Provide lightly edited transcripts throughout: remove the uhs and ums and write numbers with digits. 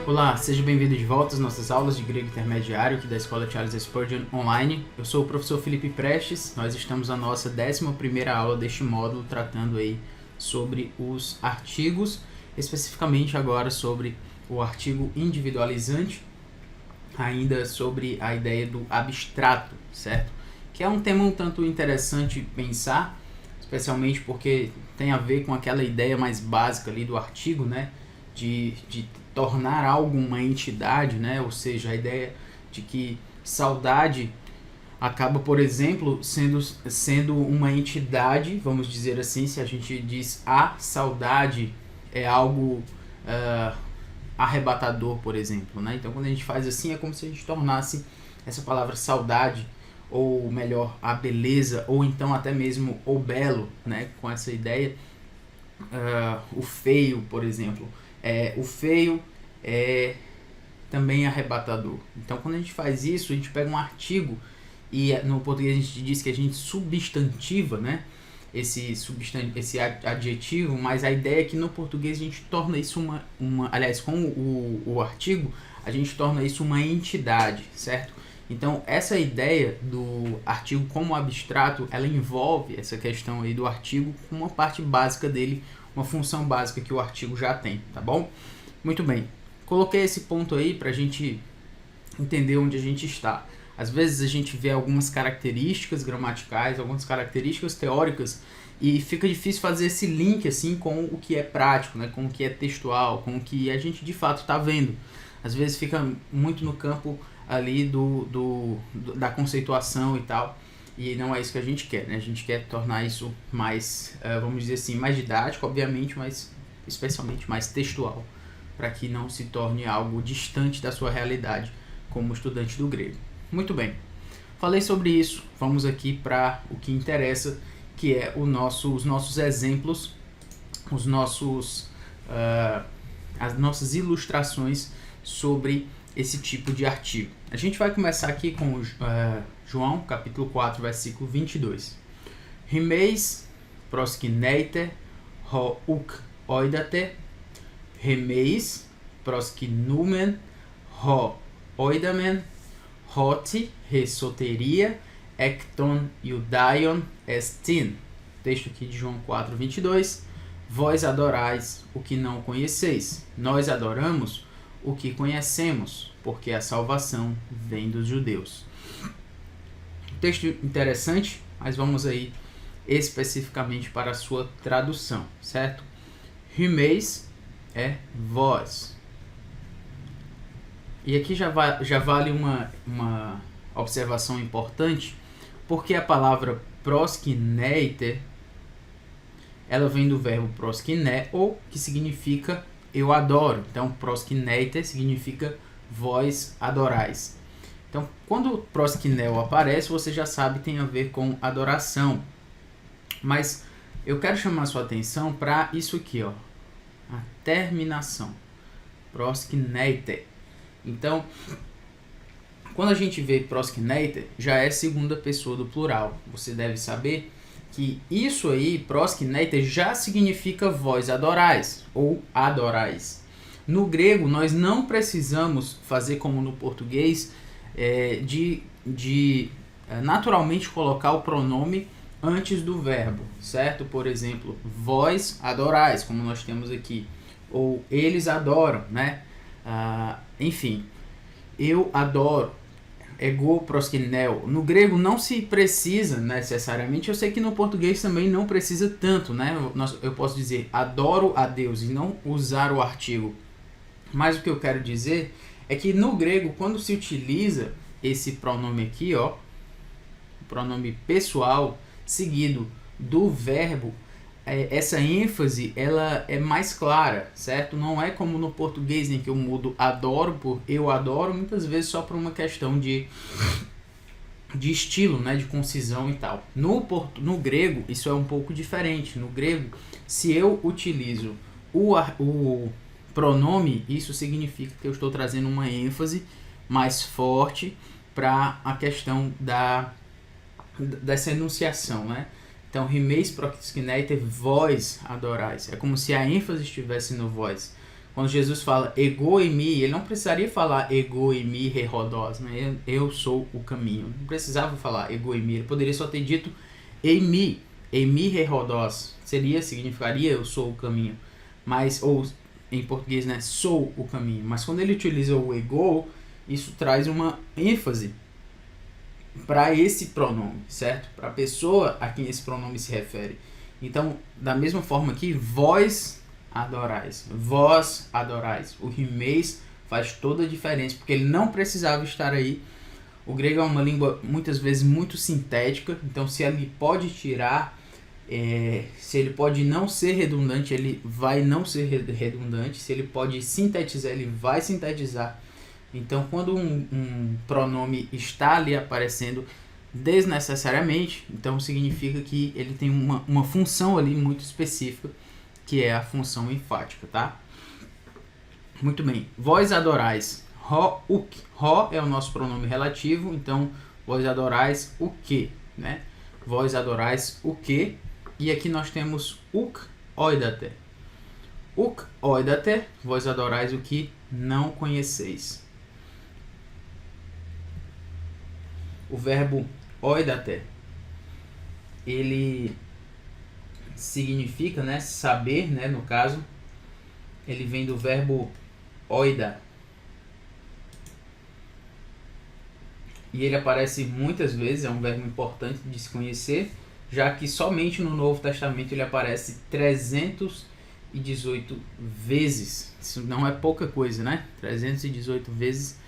Olá, seja bem-vindo de volta às nossas aulas de grego intermediário aqui da Escola Charles Spurgeon Online. Eu sou o professor Felipe Prestes, nós estamos na nossa 11ª aula deste módulo, tratando aí sobre os artigos, especificamente agora sobre o artigo individualizante, ainda sobre a ideia do abstrato, certo? Que é um tema um tanto interessante pensar, especialmente porque tem a ver com aquela ideia mais básica ali do artigo, né? De tornar algo uma entidade, né? Ou seja, a ideia de que saudade acaba, por exemplo, sendo uma entidade, vamos dizer assim, se a gente diz a saudade é algo arrebatador, por exemplo, né? Então, quando a gente faz assim, é como se a gente tornasse essa palavra saudade, ou melhor, a beleza, ou então até mesmo o belo, né? Com essa ideia, o feio, por exemplo. O feio é também arrebatador. Então, quando a gente faz isso, a gente pega um artigo e no português a gente diz que a gente substantiva, né? Esse adjetivo, mas a ideia é que no português a gente torna isso aliás, com o artigo, a gente torna isso uma entidade, certo? Então, essa ideia do artigo como abstrato, ela envolve essa questão aí do artigo com uma parte básica dele, uma função básica que o artigo já tem, tá bom? Muito bem, coloquei esse ponto aí para a gente entender onde a gente está. Às vezes a gente vê algumas características gramaticais, algumas características teóricas e fica difícil fazer esse link assim com o que é prático, né? Com o que é textual, com o que a gente de fato está vendo. Às vezes fica muito no campo ali da conceituação e tal, e não é isso que a gente quer, né? A gente quer tornar isso mais, vamos dizer assim, mais didático, obviamente, mas especialmente mais textual, para que não se torne algo distante da sua realidade como estudante do grego. Muito bem, falei sobre isso, vamos aqui para o que interessa, que é os nossos exemplos, as nossas ilustrações sobre esse tipo de artigo. A gente vai começar aqui com João, capítulo 4, versículo 22. Rimeis proskineite ho uk oidate, remeis proskinumen ho oidamen, hoti resoteria ekton iudaion estin. Texto aqui de João 4, 22. Vós adorais o que não conheceis, nós adoramos o que conhecemos, porque a salvação vem dos judeus. Texto interessante, mas vamos aí especificamente para a sua tradução, certo? Rimeis é vós. E aqui já vale uma observação importante, porque a palavra proskineite, ela vem do verbo proskineo, que significa eu adoro. Então, proskineite significa vós adorais. Então, quando proskineo aparece, você já sabe que tem a ver com adoração. Mas eu quero chamar a sua atenção para isso aqui, ó, a terminação. Proskineite. Então, quando a gente vê proskineite, já é segunda pessoa do plural. Você deve saber que isso aí, proskineite, já significa vós adorais ou adorais. No grego, nós não precisamos fazer como no português, de naturalmente colocar o pronome antes do verbo, certo? Por exemplo, vós adorais, como nós temos aqui, ou eles adoram, né? Enfim, eu adoro. Ego proskineo. No grego não se precisa necessariamente, eu sei que no português também não precisa tanto, né? Eu posso dizer adoro a Deus e não usar o artigo. Mas o que eu quero dizer é que no grego, quando se utiliza esse pronome aqui, ó, o pronome pessoal seguido do verbo, essa ênfase ela é mais clara, certo? Não é como no português em que eu mudo adoro por eu adoro, muitas vezes só por uma questão de estilo, né? De concisão e tal. No grego isso é um pouco diferente. No grego, se eu utilizo o pronome, isso significa que eu estou trazendo uma ênfase mais forte para a questão dessa enunciação, né? Então, rimeis proskineite, vós adorais. É como se a ênfase estivesse no vós. Quando Jesus fala ego e mi, ele não precisaria falar ego e mi rehodos, né? Eu sou o caminho. Não precisava falar ego e mi, ele poderia só ter dito eimi rehodos. Significaria eu sou o caminho. Mas, ou em português, né, sou o caminho. Mas quando ele utiliza o ego, isso traz uma ênfase para esse pronome, certo? Para a pessoa a quem esse pronome se refere. Então, da mesma forma que vós adorais, o rimeis faz toda a diferença, porque ele não precisava estar aí. O grego é uma língua muitas vezes muito sintética, então se ele pode tirar, se ele pode não ser redundante, ele vai não ser redundante. Se ele pode sintetizar, ele vai sintetizar. Então, quando um pronome está ali aparecendo desnecessariamente, então significa que ele tem uma função ali muito específica, que é a função enfática, tá? Muito bem. Vós adorais ro, uk. Ro é o nosso pronome relativo, então vós adorais o que, né? Vós adorais o que. E aqui nós temos uk oidate. Uk oidate, vós adorais o que não conheceis. O verbo oidate, ele significa, né, saber, né, no caso, ele vem do verbo oida. E ele aparece muitas vezes, é um verbo importante de se conhecer, já que somente no Novo Testamento ele aparece 318 vezes. Isso não é pouca coisa, né? 318 vezes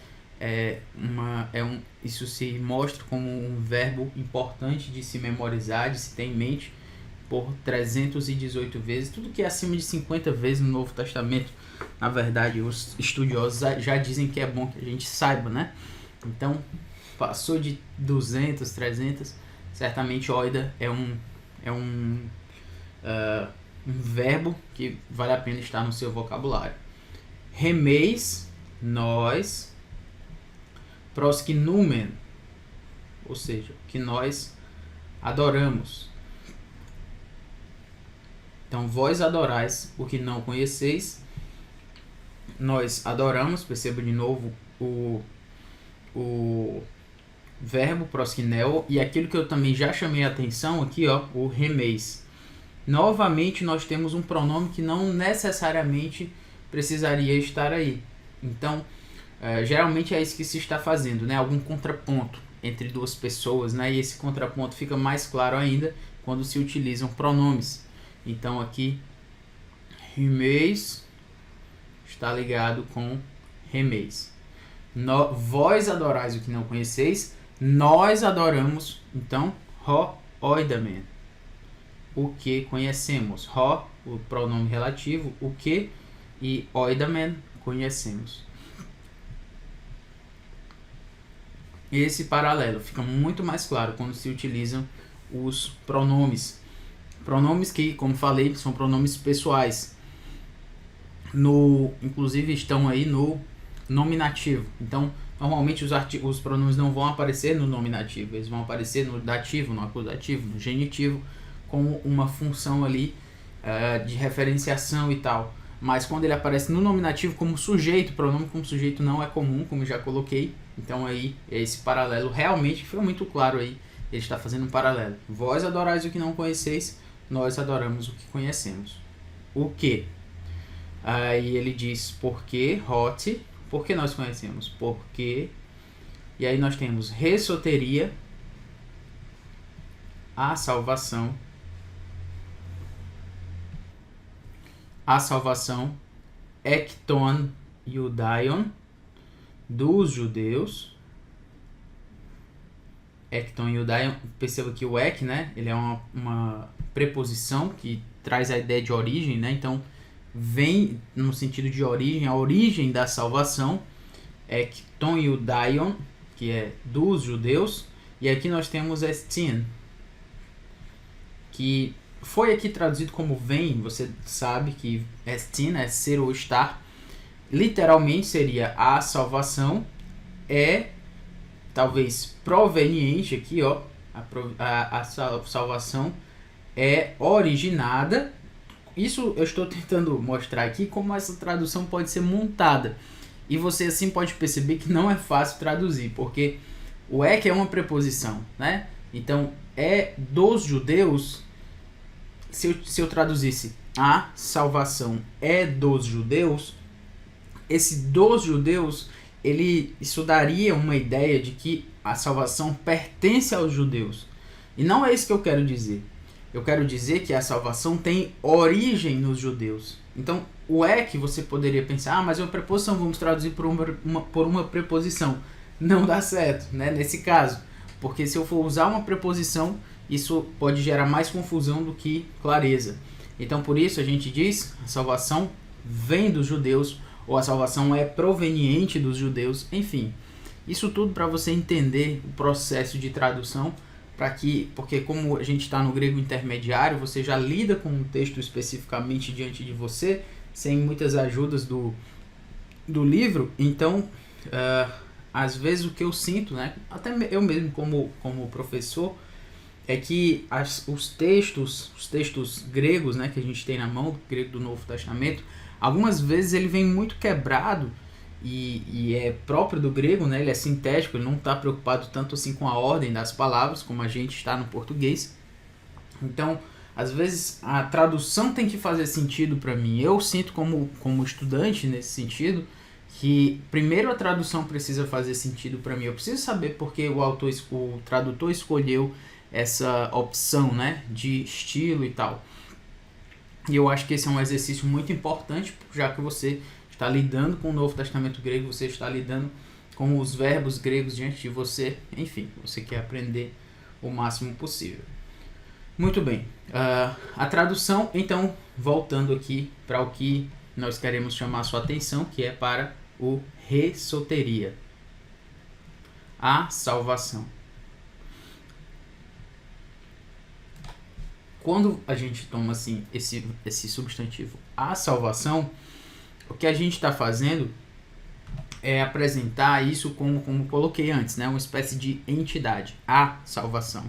isso se mostra como um verbo importante de se memorizar, de se ter em mente, por 318 vezes. Tudo que é acima de 50 vezes no Novo Testamento, na verdade, os estudiosos já dizem que é bom que a gente saiba, né? Então, passou de 200, 300, certamente oida é um verbo que vale a pena estar no seu vocabulário. Remeis, nós, proskinumen, ou seja, que nós adoramos. Então, vós adorais o que não conheceis, nós adoramos, perceba de novo o verbo proskineo, e aquilo que eu também já chamei a atenção aqui, ó, o remeis. Novamente, nós temos um pronome que não necessariamente precisaria estar aí. Então, geralmente é isso que se está fazendo, né? Algum contraponto entre duas pessoas, né? E esse contraponto fica mais claro ainda quando se utilizam pronomes. Então, aqui, remeis está ligado com remeis. Vós adorais o que não conheceis, nós adoramos, então, ro oidamen, o que conhecemos. Ro, o pronome relativo, o que, e oidamen, conhecemos. Esse paralelo fica muito mais claro quando se utilizam os pronomes. Pronomes que, como falei, são pronomes pessoais. Inclusive estão aí no nominativo. Então, normalmente os pronomes não vão aparecer no nominativo, eles vão aparecer no dativo, no acusativo, no genitivo, como uma função ali de referenciação e tal. Mas quando ele aparece no nominativo como sujeito, pronome como sujeito não é comum, como eu já coloquei. Então aí, esse paralelo realmente foi muito claro aí. Ele está fazendo um paralelo. Vós adorais o que não conheceis, nós adoramos o que conhecemos. O que? Aí ele diz porque, hot, porque nós conhecemos, porque. E aí nós temos ressoteria, a salvação, ekton judaion, dos judeus. Ekton judaion, perceba que o ek, né, ele é uma preposição que traz a ideia de origem, né, então vem no sentido de origem, a origem da salvação, ekton judaion, que é dos judeus, e aqui nós temos estin, que foi aqui traduzido como vem, você sabe que estin é ser ou estar, literalmente seria a salvação talvez proveniente aqui, ó, a salvação é originada isso eu estou tentando mostrar aqui como essa tradução pode ser montada. E você assim pode perceber que não é fácil traduzir, porque o é que é uma preposição, né? Então, é dos judeus, se eu traduzisse a salvação é dos judeus, esse dos judeus, isso daria uma ideia de que a salvação pertence aos judeus. E não é isso que eu quero dizer. Eu quero dizer que a salvação tem origem nos judeus. Então, o é que você poderia pensar, mas é uma preposição, vamos traduzir por uma preposição. Não dá certo, né? Nesse caso. Porque se eu for usar uma preposição, isso pode gerar mais confusão do que clareza. Então, por isso, a gente diz, a salvação vem dos judeus, ou a salvação é proveniente dos judeus, enfim. Isso tudo para você entender o processo de tradução, porque como a gente está no grego intermediário, você já lida com um texto especificamente diante de você, sem muitas ajudas do livro. Então, às vezes o que eu sinto, né, até eu mesmo como professor, é que os textos gregos, né, que a gente tem na mão, grego do Novo Testamento, algumas vezes ele vem muito quebrado, e é próprio do grego, né? Ele é sintético, ele não está preocupado tanto assim com a ordem das palavras, como a gente está no português. Então, às vezes, a tradução tem que fazer sentido para mim. Eu sinto como estudante nesse sentido, que primeiro a tradução precisa fazer sentido para mim. Eu preciso saber porque o tradutor escolheu essa opção, né, de estilo e tal. E eu acho que esse é um exercício muito importante, já que você está lidando com o Novo Testamento grego, você está lidando com os verbos gregos diante de você, enfim, você quer aprender o máximo possível. Muito bem, a tradução, então, voltando aqui para o que nós queremos chamar a sua atenção, que é para o ressoteria, a salvação. Quando a gente toma assim esse substantivo, a salvação, o que a gente está fazendo é apresentar isso como coloquei antes, né? Uma espécie de entidade, a salvação.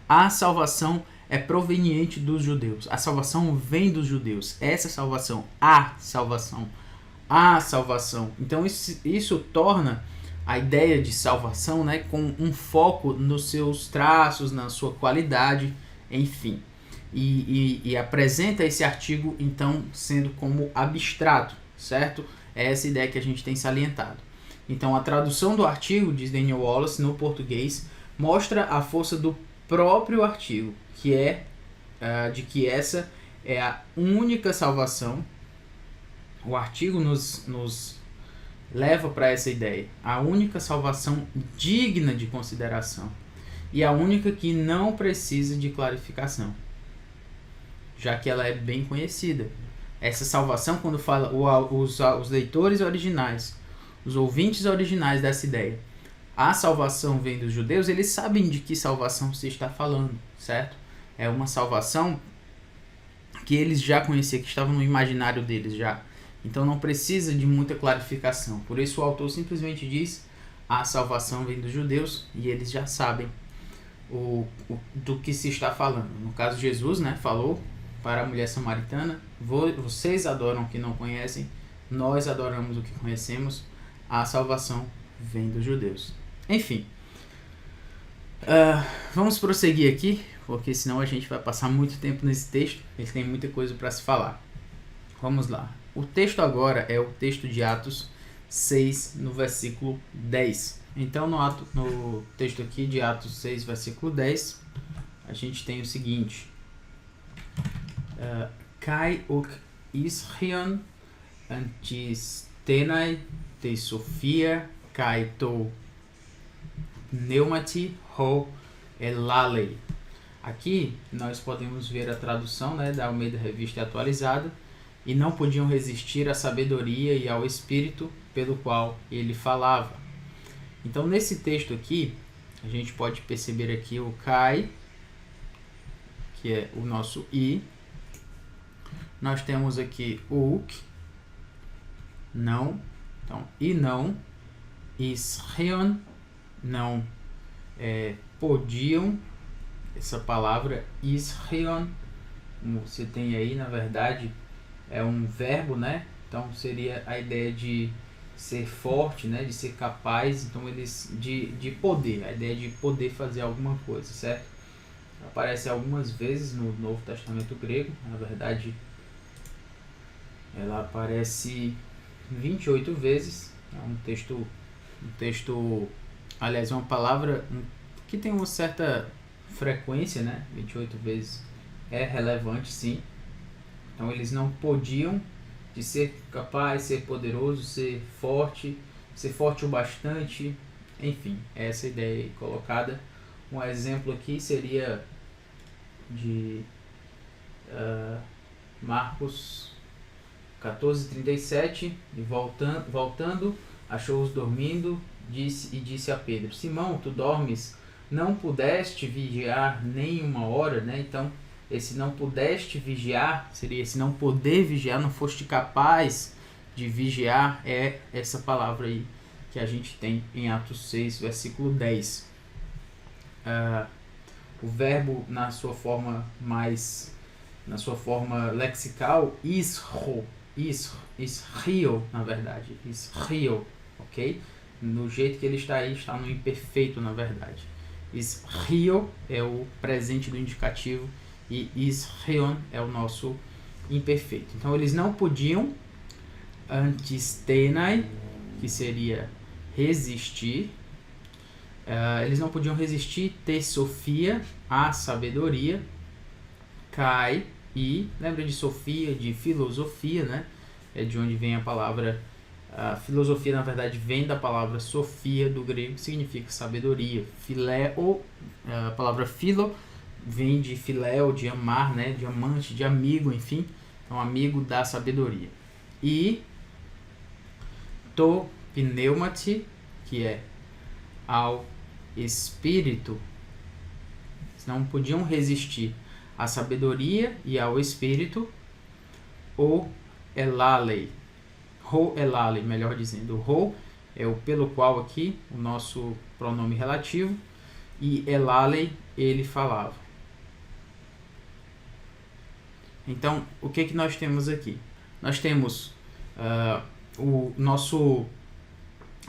A salvação é proveniente dos judeus. A salvação vem dos judeus. Essa salvação, a salvação, a salvação. Então isso torna a ideia de salvação, né, com um foco nos seus traços, na sua qualidade, enfim. E apresenta esse artigo, então, sendo como abstrato, certo? É essa ideia que a gente tem salientado. Então, a tradução do artigo, diz Daniel Wallace, no português, mostra a força do próprio artigo, que é de que essa é a única salvação. O artigo nos leva para essa ideia. A única salvação digna de consideração. E a única que não precisa de clarificação, já que ela é bem conhecida. Essa salvação, quando fala os leitores originais, os ouvintes originais dessa ideia, a salvação vem dos judeus, eles sabem de que salvação se está falando, certo? É uma salvação que eles já conheciam, que estava no imaginário deles já. Então não precisa de muita clarificação. Por isso o autor simplesmente diz, a salvação vem dos judeus, e eles já sabem do que se está falando. No caso, Jesus, né, falou para a mulher samaritana, vocês adoram o que não conhecem, nós adoramos o que conhecemos, a salvação vem dos judeus. Enfim, vamos prosseguir aqui, porque senão a gente vai passar muito tempo nesse texto, ele tem muita coisa para se falar. Vamos lá. O texto agora é o texto de Atos 6, no versículo 10. Então, no texto aqui de Atos 6, versículo 10, a gente tem o seguinte: Kai uk Israel antis tenai te Sofia kai to pneumati ho elalei. Aqui nós podemos ver a tradução, né, da Almeida Revista Atualizada. E não podiam resistir à sabedoria e ao espírito pelo qual ele falava. Então, nesse texto aqui, a gente pode perceber aqui o Kai, que é o nosso I. Nós temos aqui o Uk, não. Então, e não. Israel, não. Podiam, essa palavra Israel, como você tem aí, na verdade, é um verbo, né? Então seria a ideia de ser forte, né? De ser capaz, então eles de poder, a ideia de poder fazer alguma coisa, certo? Aparece algumas vezes no Novo Testamento grego, na verdade ela aparece 28 vezes, é um texto, aliás, uma palavra que tem uma certa frequência, né? 28 vezes é relevante, sim. Então eles não podiam de ser capaz, ser poderoso, ser forte o bastante, enfim, essa ideia aí colocada. Um exemplo aqui seria de Marcos 14:37, e voltando, achou-os dormindo, disse a Pedro: Simão, tu dormes? Não pudeste vigiar nem uma hora, né? Então, esse não pudeste vigiar seria esse não poder vigiar, não foste capaz de vigiar, é essa palavra aí que a gente tem em Atos 6, versículo 10. O verbo na sua forma lexical, isrio, na verdade, isrio, ok? No jeito que ele está aí, está no imperfeito, na verdade. Isrio é o presente do indicativo e isrion é o nosso imperfeito. Então eles não podiam antistenai, que seria resistir, eles não podiam resistir tesofia, a sabedoria, kai, e lembra de sofia, de filosofia, né? É de onde vem a palavra filosofia, na verdade vem da palavra sofia do grego, que significa sabedoria. Phileo, a palavra philo vem de philéo, de amar, né? De amante, de amigo, enfim, então amigo da sabedoria. E to pneumati, que é ao espírito. Eles não podiam resistir à sabedoria e ao espírito. O elalei, ho elalei, melhor dizendo, ho é o pelo qual aqui, o nosso pronome relativo, e elalei, ele falava. Então, o que nós temos aqui? Nós temos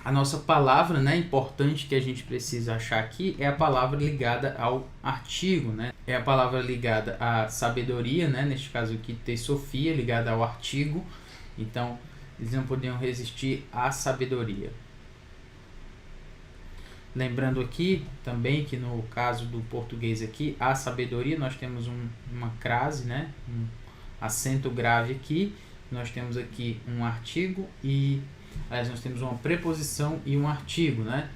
a nossa palavra, né, importante que a gente precisa achar aqui é a palavra ligada ao artigo, né? É a palavra ligada à sabedoria, né? Neste caso aqui, tesofia, ligada ao artigo. Então, eles não podiam resistir à sabedoria. Lembrando aqui também que no caso do português aqui, a sabedoria, nós temos uma crase, né? Um acento grave aqui. Nós temos aqui um artigo e nós temos uma preposição e um artigo, né?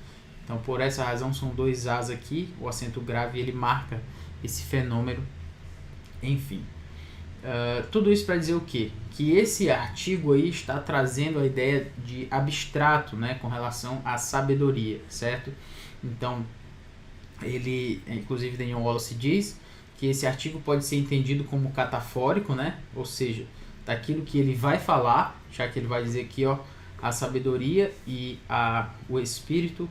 Então, por essa razão, são dois as aqui. O acento grave, ele marca esse fenômeno. Enfim. Tudo isso para dizer o quê? Que esse artigo aí está trazendo a ideia de abstrato, né? Com relação à sabedoria, certo? Então, ele, inclusive, Daniel Wallace diz que esse artigo pode ser entendido como catafórico, né? Ou seja, daquilo que ele vai falar, já que ele vai dizer aqui, ó, a sabedoria e o espírito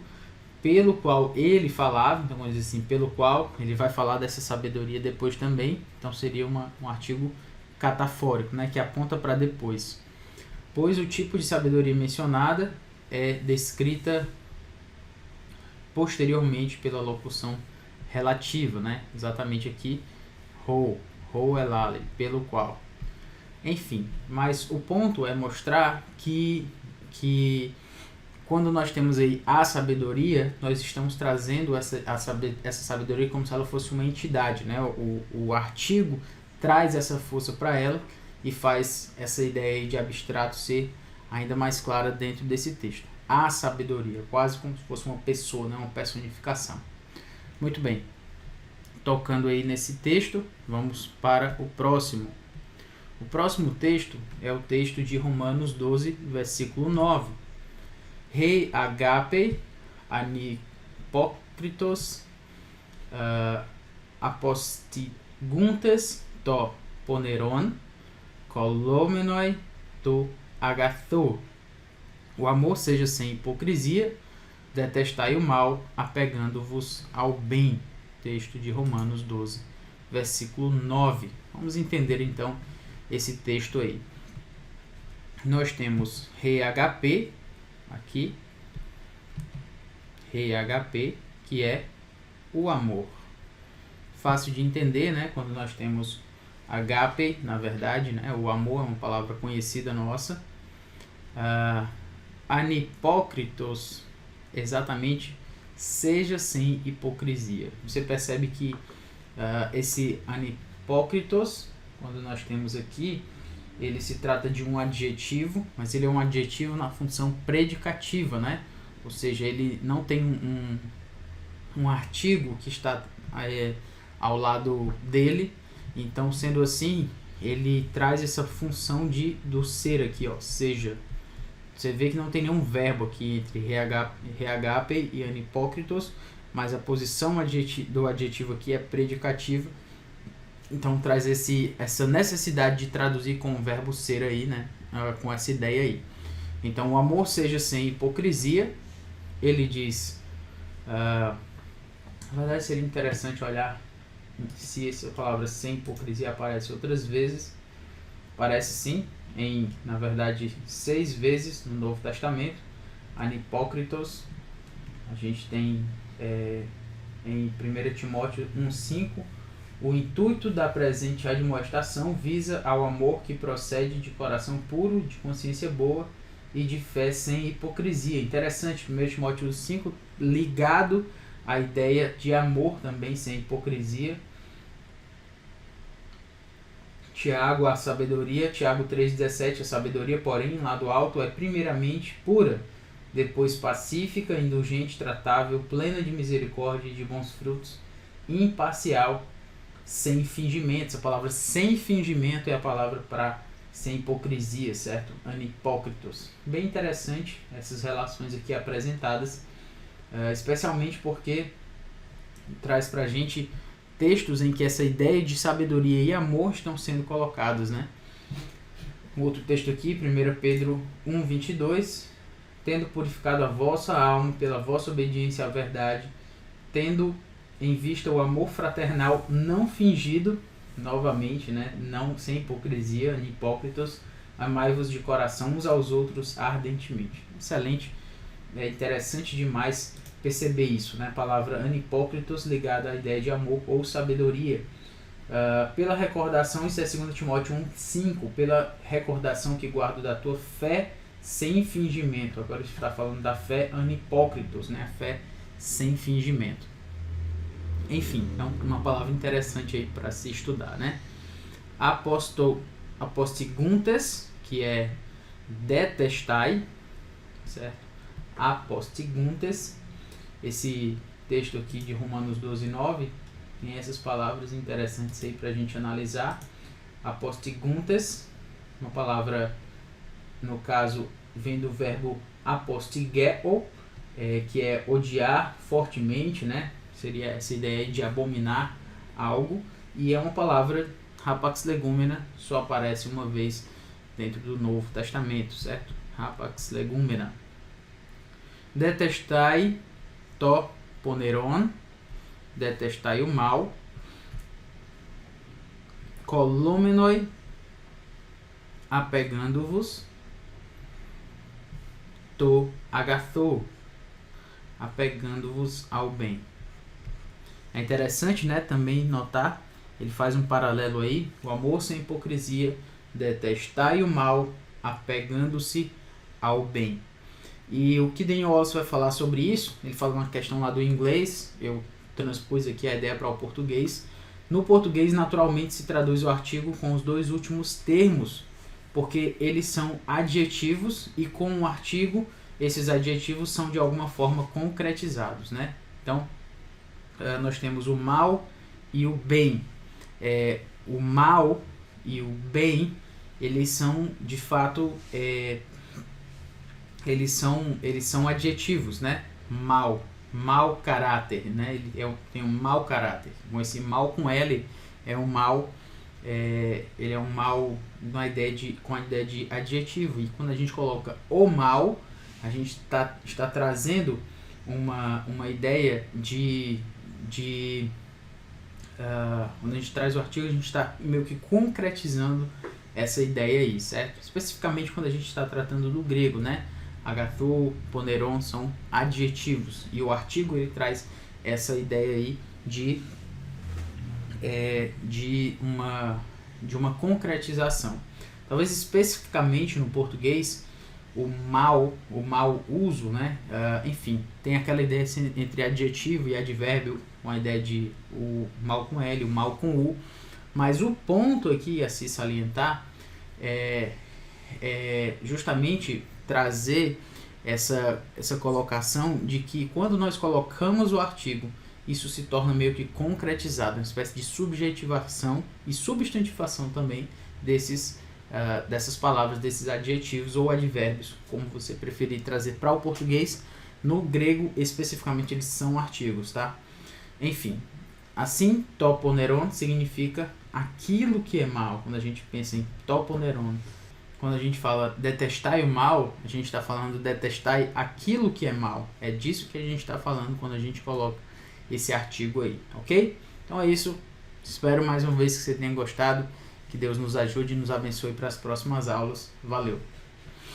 pelo qual ele falava, então vamos dizer assim, pelo qual ele vai falar dessa sabedoria depois também, então seria um artigo catafórico, né, que aponta para depois, pois o tipo de sabedoria mencionada é descrita posteriormente pela locução relativa, né, exatamente aqui, ho elale, pelo qual. Enfim, mas o ponto é mostrar que quando nós temos aí a sabedoria, nós estamos trazendo essa sabedoria como se ela fosse uma entidade, né? O artigo traz essa força para ela e faz essa ideia aí de abstrato ser ainda mais clara dentro desse texto. A sabedoria, quase como se fosse uma pessoa, né? Uma personificação. Muito bem, tocando aí nesse texto, vamos para o próximo. O próximo texto é o texto de Romanos 12, versículo 9. Rei agape anipócritos apostiguntes to poneron kolomenoi to agathou. O amor seja sem hipocrisia, detestai o mal, apegando-vos ao bem. Texto de Romanos 12, versículo 9. Vamos entender então esse texto aí. Nós temos rei HP aqui, rei HP, que é o amor. Fácil de entender, né? Quando nós temos agape, na verdade, né? O amor é uma palavra conhecida nossa. Anipócritos, exatamente, seja sem hipocrisia. Você percebe que esse anipócritos, quando nós temos aqui, ele se trata de um adjetivo, mas ele é um adjetivo na função predicativa, né? Ou seja, ele não tem um artigo que está ao lado dele. Então, sendo assim, ele traz essa função do ser aqui, ó, seja. Você vê que não tem nenhum verbo aqui entre reagape e anipócritos, mas a posição do adjetivo aqui é predicativa. Então traz essa necessidade de traduzir com o verbo ser aí, né? Com essa ideia aí. Então, o amor seja sem hipocrisia. Ele diz... na verdade, seria interessante olhar se essa palavra sem hipocrisia aparece outras vezes. Aparece sim, na verdade, 6 vezes no Novo Testamento. Anipócritos. A gente tem em 1 Timóteo 1,5. O intuito da presente admoestação visa ao amor que procede de coração puro, de consciência boa e de fé sem hipocrisia. Interessante, 1 Timóteo 5 ligado à ideia de amor também sem hipocrisia. Tiago, a sabedoria, Tiago 3,17, a sabedoria, porém, lá do alto, é primeiramente pura, depois pacífica, indulgente, tratável, plena de misericórdia e de bons frutos, imparcial, sem fingimento. A palavra sem fingimento é a palavra para sem hipocrisia, certo? Anipócritos. Bem interessante essas relações aqui apresentadas, especialmente porque traz para a gente textos em que essa ideia de sabedoria e amor estão sendo colocados, né? Um outro texto aqui, 1 Pedro 1,22, tendo purificado a vossa alma pela vossa obediência à verdade, tendo em vista o amor fraternal não fingido, novamente, né? Não sem hipocrisia, hipócritas, amai-vos de coração uns aos outros ardentemente. Excelente, é interessante demais perceber isso, né? A palavra anipócritos ligada à ideia de amor ou sabedoria. Pela recordação, isso é 2 Timóteo 1,5, pela recordação que guardo da tua fé sem fingimento. Agora está falando da fé anipócritos, né? A fé sem fingimento. Enfim, é uma palavra interessante aí para se estudar, né? Apostiguntes, que é detestai, certo? Apostiguntes. Esse texto aqui de Romanos 12:9 tem essas palavras interessantes aí para a gente analisar. Apostiguntes, uma palavra, no caso, vem do verbo apostigeo, que é odiar fortemente, né? Seria essa ideia de abominar algo. E é uma palavra, rapax legumena, só aparece uma vez dentro do Novo Testamento, certo? Rapax legumena. Detestai to poneron, detestai o mal. Columenoi, apegando-vos. To agathou, apegando-vos ao bem. É interessante, né, também notar, ele faz um paralelo aí, o amor sem hipocrisia, detestai o mal, apegando-se ao bem. E o que Daniel Wallace vai falar sobre isso, ele fala uma questão lá do inglês, eu transpus aqui a ideia para o português. No português, naturalmente, se traduz o artigo com os dois últimos termos, porque eles são adjetivos e com o artigo, esses adjetivos são de alguma forma concretizados, né? Então, nós temos o mal e o bem. O mal e o bem, eles são de fato eles são adjetivos, né? Mau caráter, né? Ele tem um mau caráter. Com esse mal com L é um mal, ele é um mal com a ideia de adjetivo. E quando a gente coloca o mal, a gente está trazendo uma ideia de quando a gente traz o artigo, a gente está meio que concretizando essa ideia aí, certo? Especificamente quando a gente está tratando do grego, né? Agathou, poneron são adjetivos, e o artigo ele traz essa ideia aí de uma concretização. Talvez especificamente no português, o mau uso, né? Enfim, tem aquela ideia entre adjetivo e advérbio, uma ideia de o mal com L, o mal com U, mas o ponto aqui a se salientar é justamente trazer essa colocação de que quando nós colocamos o artigo, isso se torna meio que concretizado, uma espécie de subjetivação e substantivação também dessas palavras, desses adjetivos ou advérbios, como você preferir trazer para o português. No grego, especificamente, eles são artigos, tá? Enfim, assim, toponeron significa aquilo que é mal. Quando a gente pensa em toponeron, quando a gente fala detestai o mal, a gente está falando detestai aquilo que é mal. É disso que a gente está falando quando a gente coloca esse artigo aí, ok? Então é isso. Espero mais uma vez que você tenha gostado. Que Deus nos ajude e nos abençoe para as próximas aulas. Valeu!